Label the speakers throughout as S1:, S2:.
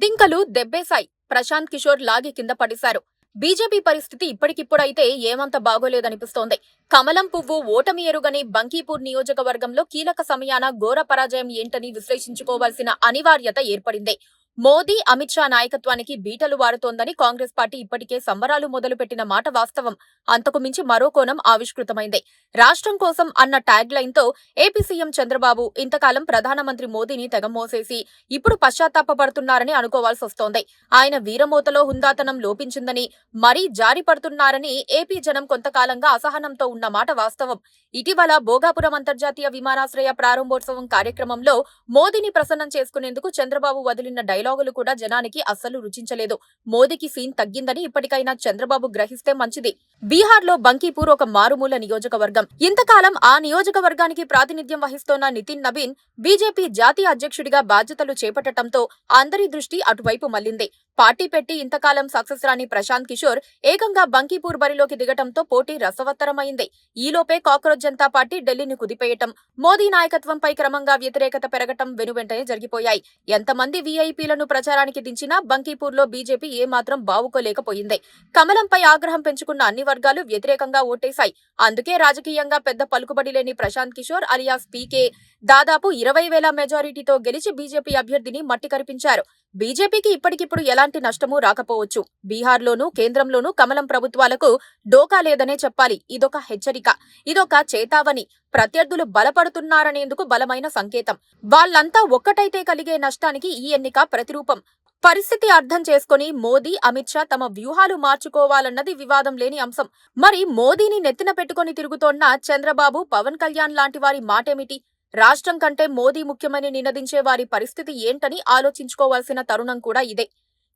S1: బొద్దింకలు దెబ్బేశాయి. ప్రశాంత్ కిషోర్ లాగి కింద పడేశారు. బీజేపీ పరిస్థితి ఇప్పటికిప్పుడైతే ఏమంత బాగోలేదనిపిస్తోంది. కమలం పువ్వు ఓటమి ఎరుగని బంకీపూర్ నియోజకవర్గంలో కీలక సమయాన ఘోర పరాజయం ఏంటని విశ్లేషించుకోవాల్సిన అనివార్యత ఏర్పడింది. మోదీ, అమిత్ షా నాయకత్వానికి బీటలు వారుతోందని కాంగ్రెస్ పార్టీ ఇప్పటికే సంబరాలు మొదలుపెట్టిన మాట వాస్తవం. అంతకు మించి మరో కోణం ఆవిష్కృతమైంది. రాష్ట్రం కోసం అన్న ట్యాగ్ లైన్ తో ఏపీ సీఎం చంద్రబాబు ఇంతకాలం ప్రధానమంత్రి మోదీని తెగమోసేసి ఇప్పుడు పశ్చాత్తాపపడుతున్నారని అనుకోవాల్సొస్తోంది. ఆయన వీరమోతలో హుందాతనం లోపించిందని, మరీ జారి పడుతున్నారని ఏపీ జనం కొంతకాలంగా అసహనంతో ఉన్న మాట వాస్తవం. ఇటీవల భోగాపురం అంతర్జాతీయ విమానాశ్రయ ప్రారంభోత్సవం కార్యక్రమంలో మోదీని ప్రసన్నం చేసుకునేందుకు చంద్రబాబు వదిలిన డైలాగులు కూడా జనానికి అస్సలు రుచించలేదు. మోదీకి సీన్ తగ్గిందని ఇప్పటికైనా చంద్రబాబు గ్రహిస్తే మంచిది. బీహార్ లో బంకీపూర్ ఒక మారుమూల నియోజకవర్గం. ఇంతకాలం ఆ నియోజకవర్గానికి ప్రాతినిధ్యం వహిస్తోన్న నితిన్ నబీన్ బీజేపీ జాతీయ అధ్యక్షుడిగా బాధ్యతలు చేపట్టడంతో అందరి దృష్టి అటువైపు మళ్లింది. పార్టీ పెట్టి ఇంతకాలం సక్సెస్ రాని ప్రశాంత్ కిషోర్ ఏకంగా బంకీపూర్ బరిలోకి దిగటంతో పోటీ రసవత్తరమైంది. ఈలోపే కాక్రోచ్ జనతా పార్టీ ఢిల్లీని కుదిపేయటం, మోదీ నాయకత్వంపై క్రమంగా వ్యతిరేకత పెరగటం వెనువెంటనే జరిగిపోయాయి. ఎంతమంది వీఐపీలను ప్రచారానికి దించినా బంకీపూర్లో బీజేపీ ఏమాత్రం బావుకోలేకపోయింది. కమలంపై ఆగ్రహం పెంచుకున్న అన్ని వర్గాలు వ్యతిరేకంగా ఓటేశాయి. అందుకే రాజకీయంగా పెద్ద పలుకుబడి లేని ప్రశాంత్ కిషోర్ అలియాస్ పీకే దాదాపు 20,000 మెజారిటీతో గెలిచి బీజేపీ అభ్యర్థిని మట్టి కరిపించారు. బీజేపీకి ఇప్పటికిప్పుడు ఎలాంటి నష్టమూ రాకపోవచ్చు. బీహార్లోనూ కేంద్రంలోనూ కమలం ప్రభుత్వాలకు డోకా లేదనే చెప్పాలి. ఇదొక హెచ్చరిక, ఇదొక చేతావని. ప్రత్యర్థులు బలపడుతున్నారనేందుకు బలమైన సంకేతం. వాళ్ళంతా ఒక్కటైతే కలిగే నష్టానికి ఈ ఎన్నిక ప్రతిరూపం. పరిస్థితి అర్థం చేసుకుని మోదీ, అమిత్ షా తమ వ్యూహాలు మార్చుకోవాలన్నది వివాదం లేని అంశం. మరి మోదీని నెత్తిన పెట్టుకుని తిరుగుతోన్న చంద్రబాబు, పవన్ కళ్యాణ్ లాంటి వారి మాటేమిటి? రాష్ట్రం కంటే మోదీ ముఖ్యమని నినదించే వారి పరిస్థితి ఏంటని ఆలోచించుకోవాల్సిన తరుణం కూడా ఇదే.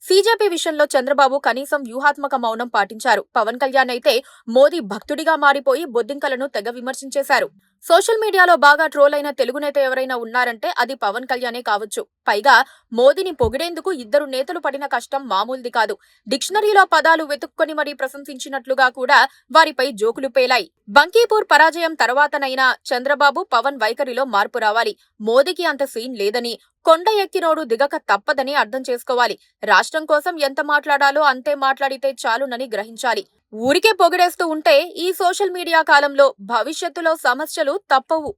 S1: సీజేపీ విషయంలో చంద్రబాబు కనీసం వ్యూహాత్మక మౌనం పాటించారు. పవన్ కళ్యాణ్ అయితే మోదీ భక్తుడిగా మారిపోయి బొద్దింకలను తెగ విమర్శించేశారు. సోషల్ మీడియాలో బాగా ట్రోల్ అయిన తెలుగు నేత ఎవరైనా ఉన్నారంటే అది పవన్ కళ్యాణే కావచ్చు. పైగా మోదీని పొగిడేందుకు ఇద్దరు నేతలు పడిన కష్టం మామూలుది కాదు. డిక్షనరీలో పదాలు వెతుక్కొని మరీ ప్రశంసించినట్లుగా కూడా వారిపై జోకులు పేలాయి. బంకీపూర్ పరాజయం తర్వాతనైనా చంద్రబాబు, పవన్ వైఖరిలో మార్పు రావాలి. మోదీకి అంత సీన్ లేదని, కొండ ఎక్కినోడు దిగక తప్పదని అర్థం చేసుకోవాలి. రాష్ట్రం కోసం ఎంత మాట్లాడాలో అంతే మాట్లాడితే చాలునని గ్రహించాలి. ఊరికే పొగిడేస్తూ ఉంటే ఈ సోషల్ మీడియా కాలంలో భవిష్యత్తులో సమస్యలు తప్పవు.